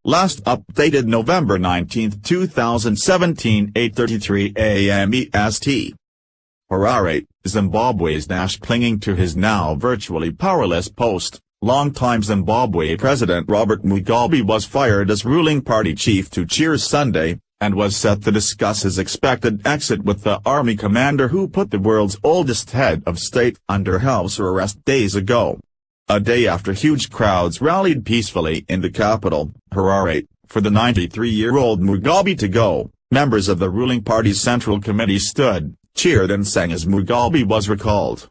Last updated November 19, 2017, 8:33 a.m. EST. Harare, Zimbabwe's Nash clinging to his now virtually powerless post. Longtime Zimbabwe President Robert Mugabe was fired as ruling party chief to Cheers Sunday, and was set to discuss his expected exit with the army commander who put the world's oldest head of state under house arrest days ago. A day after huge crowds rallied peacefully in the capital, Harare, for the 93-year-old Mugabe to go, members of the ruling party's Central Committee stood, cheered and sang as Mugabe was recalled.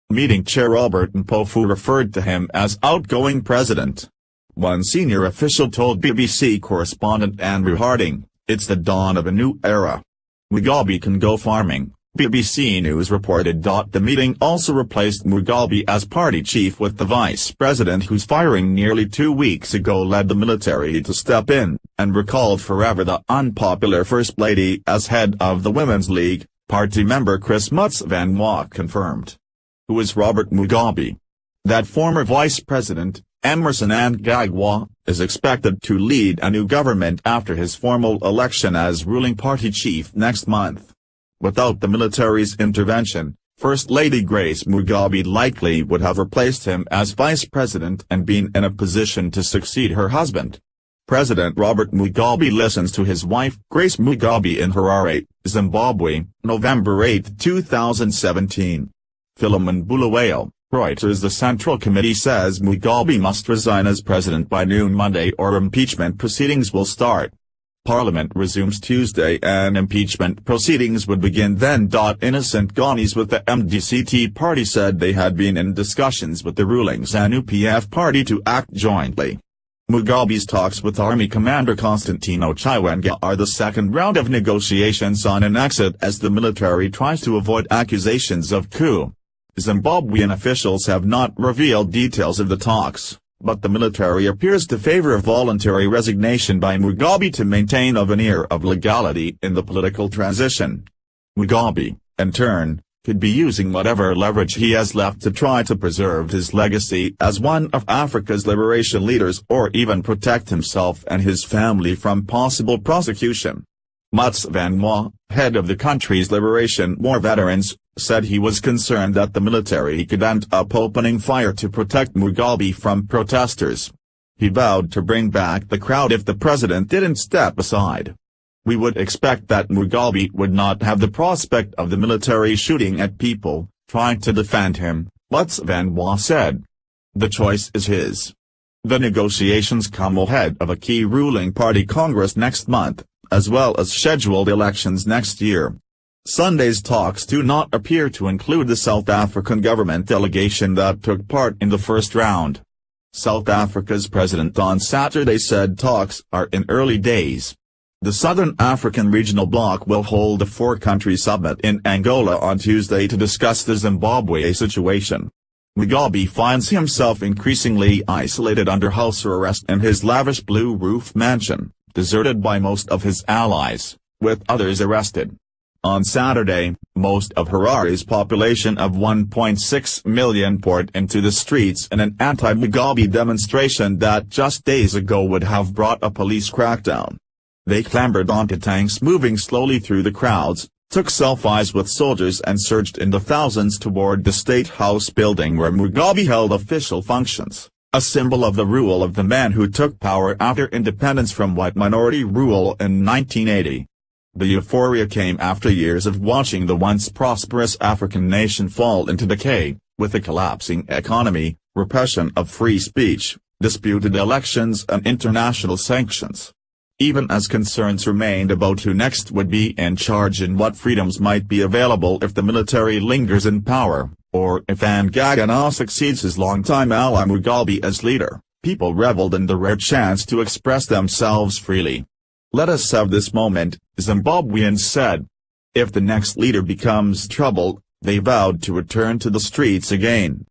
Meeting chair Albert Mpofu referred to him as outgoing president. One senior official told BBC correspondent Andrew Harding, "It's the dawn of a new era. Mugabe can go farming," BBC News reported. The meeting also replaced Mugabe as party chief with the vice president whose firing nearly 2 weeks ago led the military to step in, and recalled forever the unpopular First Lady as head of the Women's League, party member Chris Mutsvanwa confirmed. Who is Robert Mugabe? That former vice president, Emmerson Mnangagwa, is expected to lead a new government after his formal election as ruling party chief next month. Without the military's intervention, First Lady Grace Mugabe likely would have replaced him as vice president and been in a position to succeed her husband. President Robert Mugabe listens to his wife Grace Mugabe in Harare, Zimbabwe, November 8, 2017. Philemon Bulawayo, Reuters. The Central Committee says Mugabe must resign as president by noon Monday or impeachment proceedings will start. Parliament resumes Tuesday and impeachment proceedings would begin then. Innocent Ghanis with the MDCT party said they had been in discussions with the ruling ZANU-PF party to act jointly. Mugabe's talks with Army Commander Constantino Chiwenga are the second round of negotiations on an exit as the military tries to avoid accusations of coup. Zimbabwean officials have not revealed details of the talks, but the military appears to favor a voluntary resignation by Mugabe to maintain a veneer of legality in the political transition. Mugabe, in turn, could be using whatever leverage he has left to try to preserve his legacy as one of Africa's liberation leaders or even protect himself and his family from possible prosecution. Mutsvanwa, head of the country's Liberation War Veterans, said he was concerned that the military could end up opening fire to protect Mugabe from protesters. He vowed to bring back the crowd if the president didn't step aside. "We would expect that Mugabe would not have the prospect of the military shooting at people trying to defend him," Mutsvanwa said. "The choice is his." The negotiations come ahead of a key ruling party congress next month, as well as scheduled elections next year. Sunday's talks do not appear to include the South African government delegation that took part in the first round. South Africa's president on Saturday said talks are in early days. The Southern African Regional Bloc will hold a four-country summit in Angola on Tuesday to discuss the Zimbabwe situation. Mugabe finds himself increasingly isolated under house arrest in his lavish blue-roof mansion, deserted by most of his allies, with others arrested. On Saturday, most of Harare's population of 1.6 million poured into the streets in an anti-Mugabe demonstration that just days ago would have brought a police crackdown. They clambered onto tanks moving slowly through the crowds, took selfies with soldiers and surged in the thousands toward the State House building where Mugabe held official functions, a symbol of the rule of the man who took power after independence from white minority rule in 1980. The euphoria came after years of watching the once prosperous African nation fall into decay, with a collapsing economy, repression of free speech, disputed elections and international sanctions. Even as concerns remained about who next would be in charge and what freedoms might be available if the military lingers in power, or if Mnangagwa succeeds his longtime ally Mugabe as leader, people reveled in the rare chance to express themselves freely. "Let us have this moment," Zimbabweans said. If the next leader becomes trouble, they vowed to return to the streets again.